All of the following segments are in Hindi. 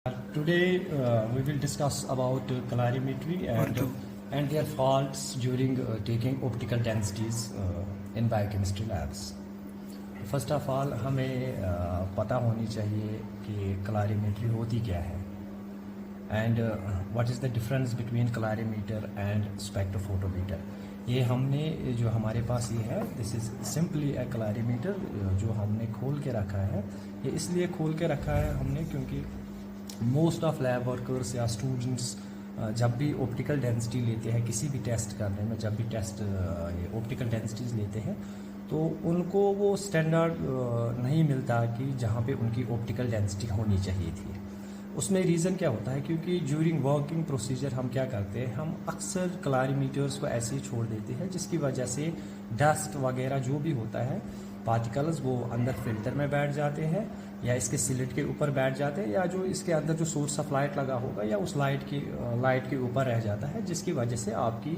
Today we will discuss about calorimetry and their faults during taking optical densities in biochemistry labs. First of all, हमें पता होनी चाहिए कि calorimetry होती क्या है and what is the difference between calorimeter and spectrophotometer. ये हमने जो हमारे पास ये है, this is simply A calorimeter जो हमने खोल के रखा है. ये इसलिए खोल के रखा है हमने क्योंकि मोस्ट ऑफ लैब वर्कर्स या स्टूडेंट्स जब भी ऑप्टिकल डेंसिटी लेते हैं किसी भी टेस्ट करने में, जब भी टेस्ट ऑप्टिकल डेंसिटीज़ लेते हैं तो उनको वो स्टैंडर्ड नहीं मिलता कि जहाँ पे उनकी ऑप्टिकल डेंसिटी होनी चाहिए थी. उसमें रीज़न क्या होता है, क्योंकि ड्यूरिंग वर्किंग प्रोसीजर हम क्या करते हैं, हम अक्सर क्लारीमीटर्स को ऐसे ही छोड़ देते हैं जिसकी वजह से डस्ट वगैरह जो भी होता है, पार्टिकल्स, वो अंदर फिल्टर में बैठ जाते हैं या इसके सिलिट के ऊपर बैठ जाते हैं या जो इसके अंदर जो सोर्स ऑफ लाइट लगा होगा या उस लाइट के ऊपर रह जाता है, जिसकी वजह से आपकी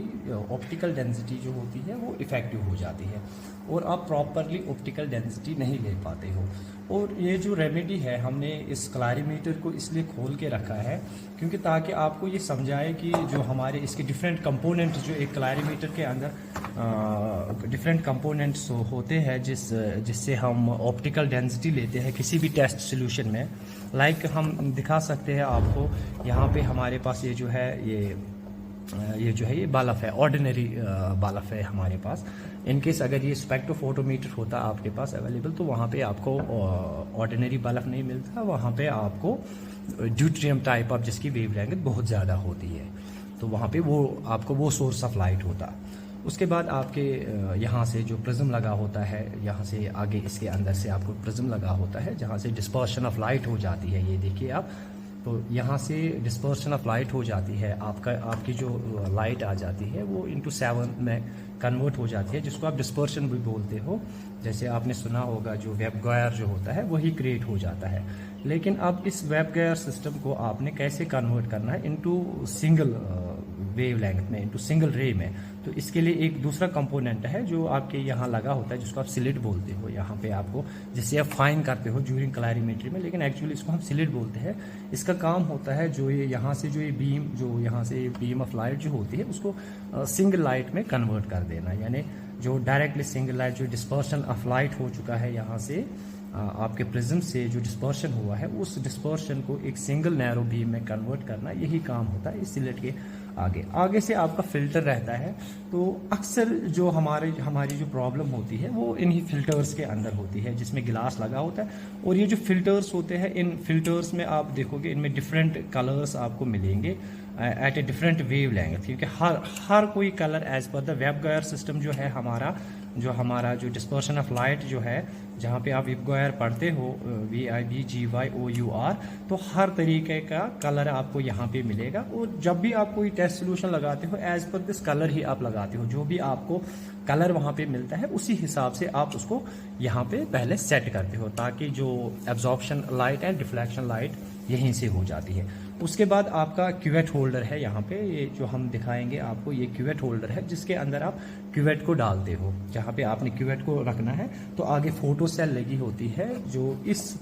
ऑप्टिकल डेंसिटी जो होती है वो इफ़ेक्टिव हो जाती है और आप प्रॉपरली ऑप्टिकल डेंसिटी नहीं ले पाते हो. और ये जो रेमेडी है, हमने इस क्लारीमीटर को इसलिए खोल के रखा है क्योंकि ताकि आपको ये समझाए कि जो हमारे इसके डिफरेंट कंपोनेंट जो एक क्लारीमीटर के अंदर डिफरेंट कंपोनेंट्स होते हैं जिससे हम ऑप्टिकल डेंसिटी लेते हैं किसी भी टेस्ट सोल्यूशन में. लाइक हम दिखा सकते हैं आपको, यहाँ पे हमारे पास ये जो है ये बल्ब है, ऑर्डिनरी बल्ब है हमारे पास. इनकेस अगर ये स्पेक्ट्रोफोटोमीटर होता आपके पास अवेलेबल तो वहाँ पे आपको ऑर्डिनरी बल्ब नहीं मिलता, वहाँ पे आपको ड्यूट्रियम टाइप ऑफ जिसकी वेवलेंथ बहुत ज़्यादा होती है, तो वहाँ पे वो आपको वो सोर्स ऑफ लाइट होता. उसके बाद आपके यहाँ से जो प्रिज्म लगा होता है, यहाँ से आगे इसके अंदर से आपको प्रिज्म लगा होता है जहाँ से डिस्पर्शन ऑफ लाइट हो जाती है. ये देखिए आप, तो यहाँ से डिस्पर्शन ऑफ लाइट हो जाती है, आपकी जो लाइट आ जाती है वो इंटू 7 में कन्वर्ट हो जाती है, जिसको आप डिस्पर्शन भी बोलते हो. जैसे आपने सुना होगा जो वेबगायर जो होता है वही क्रिएट हो जाता है. लेकिन अब इस वेबगायर सिस्टम को आपने कैसे कन्वर्ट करना है इनटू सिंगल वेवलेंथ में, इनटू सिंगल रे में. तो इसके लिए एक दूसरा कंपोनेंट है जो आपके यहाँ लगा होता है जिसको आप सिलिट बोलते हो. यहाँ पे आपको, जिससे आप फाइन करते हो ड्यूरिंग क्लैरिमेट्री में, लेकिन एक्चुअली इसको हम सिलिट बोलते हैं. इसका काम होता है जो ये यहाँ से जो यहाँ से बीम ऑफ लाइट जो होती है उसको सिंगल लाइट में कन्वर्ट कर देना. यानी जो डायरेक्टली सिंगल लाइट जो डिस्पर्शन ऑफ लाइट हो चुका है यहाँ से आपके प्रिज्म से जो डिस्पर्शन हुआ है, उस डिस्पर्शन को एक सिंगल नैरो बीम में कन्वर्ट करना, यही काम होता है इस सिलेट के. आगे से आपका फिल्टर रहता है. तो अक्सर जो हमारी जो प्रॉब्लम होती है वो इन्हीं फिल्टर्स के अंदर होती है जिसमें गिलास लगा होता है. और ये जो फिल्टर्स होते हैं, इन फिल्टर्स में आप देखोगे इनमें डिफरेंट कलर्स आपको मिलेंगे at a different wave length, क्योंकि हर कोई colour as per the VIBGYOR system जो है हमारा जो डिस्पर्शन ऑफ लाइट जो है, जहाँ पे आप वेबगायर पढ़ते हो VIBGYOUR, तो हर तरीके का कलर आपको यहाँ पे मिलेगा. और जब भी आप कोई टेस्ट सोल्यूशन लगाते हो एज पर दिस कलर ही आप लगाते हो. जो भी आपको कलर वहाँ पे मिलता है उसी हिसाब से आप उसको यहाँ पे पहले सेट करते हो ताकि जो absorption light and deflection light यहीं से हो जाती है. उसके बाद आपका क्यूवेट होल्डर है यहाँ पे, ये जो हम दिखाएंगे आपको, ये क्यूवेट होल्डर है जिसके अंदर आप क्यूवेट को डालते हो. जहाँ पे आपने क्यूवेट को रखना है तो आगे फोटो सेल लगी होती है. जो इस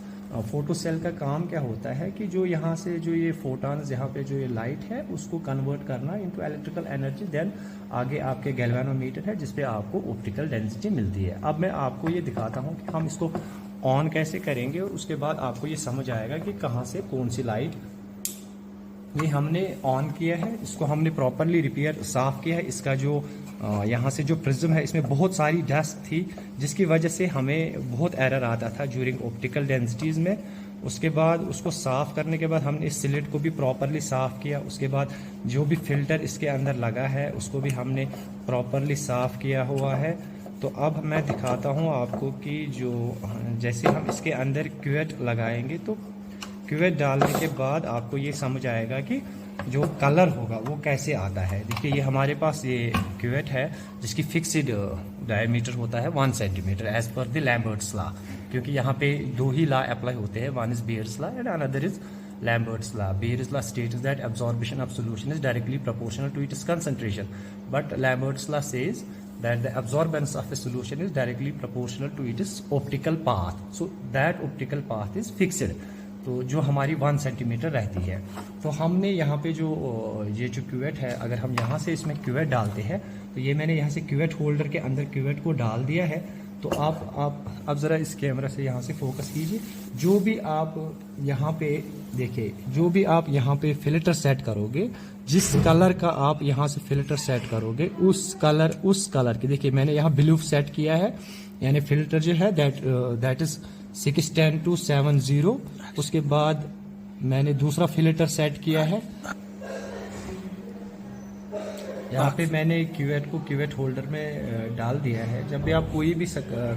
फोटो सेल का काम क्या होता है कि जो यहाँ से जो ये फोटॉन्स, यहाँ पे जो ये लाइट है उसको कन्वर्ट करना इनटू इलेक्ट्रिकल एनर्जी. देन आगे आपके गैल्वेनोमीटर है जिसपे आपको ऑप्टिकल डेंसिटी मिलती है. अब मैं आपको ये दिखाता हूँ कि हम इसको ऑन कैसे करेंगे और उसके बाद आपको ये समझ आएगा कि कहाँ से कौन सी लाइट. ये हमने ऑन किया है, इसको हमने प्रॉपरली रिपेयर साफ किया है. इसका जो यहाँ से जो प्रिज्म है इसमें बहुत सारी डस्ट थी जिसकी वजह से हमें बहुत एरर आता था ड्यूरिंग ऑप्टिकल डेंसिटीज़ में. उसके बाद उसको साफ़ करने के बाद हमने इस सिलेट को भी प्रॉपरली साफ़ किया. उसके बाद जो भी फिल्टर इसके अंदर लगा है उसको भी हमने प्रॉपरली साफ़ किया हुआ है. तो अब मैं दिखाता हूँ आपको कि जो जैसे हम इसके अंदर क्यूवेट लगाएंगे तो क्यूवेट डालने के बाद आपको ये समझ आएगा कि जो कलर होगा वो कैसे आता है. देखिए ये हमारे पास ये क्यूवेट है जिसकी फिक्स्ड डायमीटर होता है 1 centimetre as per the Lambert's law, क्योंकि यहाँ पे दो ही लॉ अप्लाई होते हैं. One is Beer's law and another is Lambert's law. Beer's law states that absorption of solution is directly proportional to its concentration, but Lambert's law says that the absorbance of a solution is directly proportional to its optical path. So that optical path is fixed. तो जो हमारी 1 सेंटीमीटर रहती है। तो हमने यहाँ पे जो ये जो क्यूवेट है, अगर हम यहाँ से इसमें क्यूवेट डालते हैं, तो ये मैंने यहाँ से क्यूवेट होल्डर के अंदर क्यूवेट को डाल दिया है। तो आप अब ज़रा इस कैमरा से यहाँ से फोकस कीजिए। जो भी आप यहाँ पे देखिए, जो भी आप यहाँ पे फिल्टर सेट करोगे, जिस कलर का आप यहाँ से फिल्टर सेट करोगे, उस कलर के, देखिए मैंने यहाँ ब्लू सेट किया है, यानी फिल्टर जो है दैट इज 610-70। उसके बाद मैंने दूसरा फिल्टर सेट किया है, यहाँ पे मैंने क्यूवेट को क्यूवेट होल्डर में डाल दिया है। जब भी आप कोई भी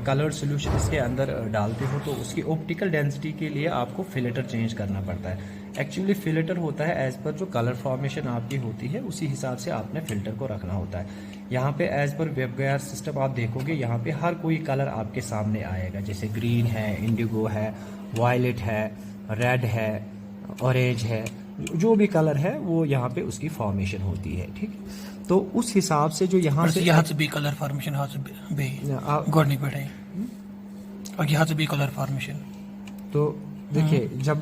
कलर्ड सोल्यूशन इसके अंदर डालते हो, तो उसकी ऑप्टिकल डेंसिटी के लिए आपको फिल्टर चेंज करना पड़ता है। एक्चुअली फिल्टर होता है एज पर जो कलर फॉर्मेशन आपकी होती है, उसी हिसाब से आपने फिल्टर को रखना होता है। यहाँ पे एज पर वेबगायर सिस्टम आप देखोगे, यहाँ पे हर कोई कलर आपके सामने आएगा, जैसे ग्रीन है, इंडिगो है, वायलेट है, रेड है, ऑरेंज है, जो भी कलर है वो यहाँ पे उसकी फॉर्मेशन होती है। ठीक, तो उस हिसाब से जो यहाँ से भी कलर फॉर्मेशन, यहाँ से भी गौरनी बैठे और यहाँ से भी कलर फॉर्मेशन। तो देखिए, जब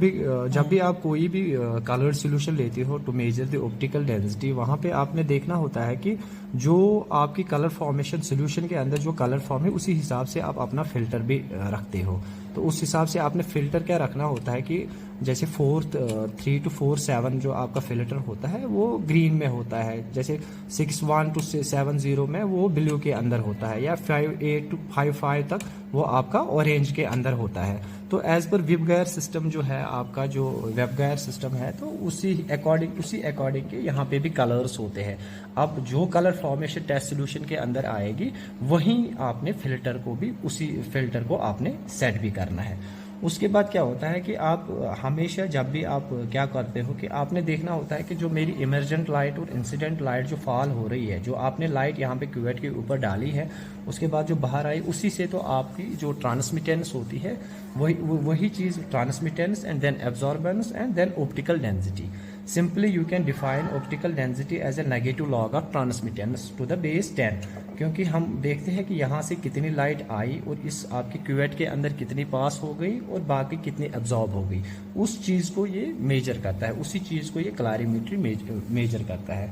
भी आप कोई भी कलर सॉल्यूशन लेते हो to measure the optical density, वहाँ पे आपने देखना होता है कि जो आपकी कलर फॉर्मेशन सॉल्यूशन के अंदर जो कलर फॉर्म है, उसी हिसाब से आप अपना फिल्टर भी रखते हो। तो उस हिसाब से आपने फिल्टर क्या रखना होता है कि जैसे 3 to 4-7 जो आपका फिल्टर होता है वो ग्रीन में होता है, जैसे 6-1 to 7-0 में वो ब्लू के अंदर होता है, या 5-8 to 5-5 तक वो आपका ऑरेंज के अंदर होता है। तो एज पर वेबगायर सिस्टम जो है आपका, जो वेबगायर सिस्टम है, तो उसी अकॉर्डिंग के यहाँ पे भी कलर्स होते हैं। अब जो कलर फॉर्मेशन टेस्ट सोल्यूशन के अंदर आएगी, वहीं आपने फिल्टर को भी, उसी फिल्टर को आपने सेट भी करना है। उसके बाद क्या होता है कि आप हमेशा जब भी आप क्या करते हो कि आपने देखना होता है कि जो मेरी इमर्जेंट लाइट और इंसिडेंट लाइट जो फॉल हो रही है, जो आपने लाइट यहाँ पे क्यूवेट के ऊपर डाली है, उसके बाद जो बाहर आई, उसी से तो आपकी जो ट्रांसमिटेंस होती है, वही चीज़, transmittance and then absorbance and then optical density. Simply you can define optical density as a negative log of transmittance to the base 10, क्योंकि हम देखते हैं कि यहाँ से कितनी लाइट आई और इस आपके क्यूवेट के अंदर कितनी पास हो गई और बाकी कितनी एब्जॉर्ब हो गई, उस चीज़ को ये मेजर करता है, उसी चीज़ को ये कलरीमेट्री मेजर करता है।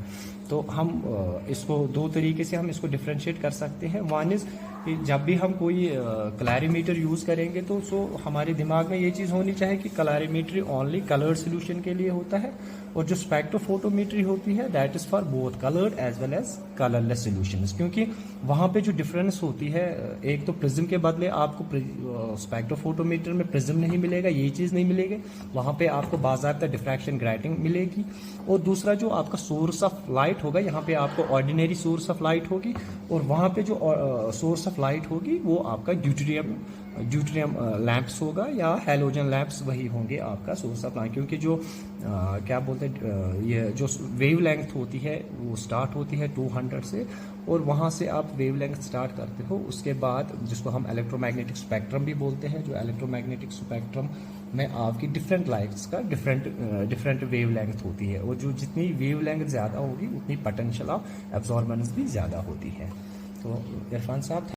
तो हम इसको दो तरीके से हम इसको डिफ्रेंशिएट कर सकते हैं। वन इज़ कि जब भी हम कोई कलरीमीटर यूज़ करेंगे, तो हमारे दिमाग में ये चीज़ होनी चाहिए कि कलरीमेट्री ओनली कलर्ड सोल्यूशन के लिए होता है, और जो स्पेक्ट्रोफोटोमेट्री होती है that is for both coloured as well as colourless solutions. क्योंकि वहाँ पे जो डिफरेंस होती है, एक तो प्रिज्म के बदले आपको स्पेक्ट्रोफोटोमीटर में प्रिज्म नहीं मिलेगा, ये चीज़ नहीं मिलेगी, वहाँ पे आपको बाज़ाब्ता डिफ्रैक्शन ग्रेटिंग मिलेगी। और दूसरा जो आपका सोर्स ऑफ लाइट होगा, यहाँ पे आपको ऑर्डिनरी सोर्स ऑफ लाइट होगी, और वहाँ पे जो सोर्स ऑफ लाइट होगी वो आपका ड्यूटेरियम लैंप्स होगा या हैलोजन लैंप्स, वही होंगे आपका सोर्स ऑफ लाइट। क्योंकि जो क्या बोलते हैं, ये जो वेव लेंथ होती है वो स्टार्ट होती है 200 से, और वहाँ से आप वेव लेंथ स्टार्ट करते हो। उसके बाद जिसको हम इलेक्ट्रोमैग्नेटिक स्पेक्ट्रम भी बोलते हैं, जो इलेक्ट्रोमैग्नेटिक स्पेक्ट्रम में आपकी डिफरेंट लाइट्स का डिफरेंट वेव लेंथ होती है, और जो जितनी वेव लेंथ ज़्यादा होगी उतनी पोटेंशियल ऑफ एब्जॉर्बेंस भी ज़्यादा होती है। तो इरफान साहब।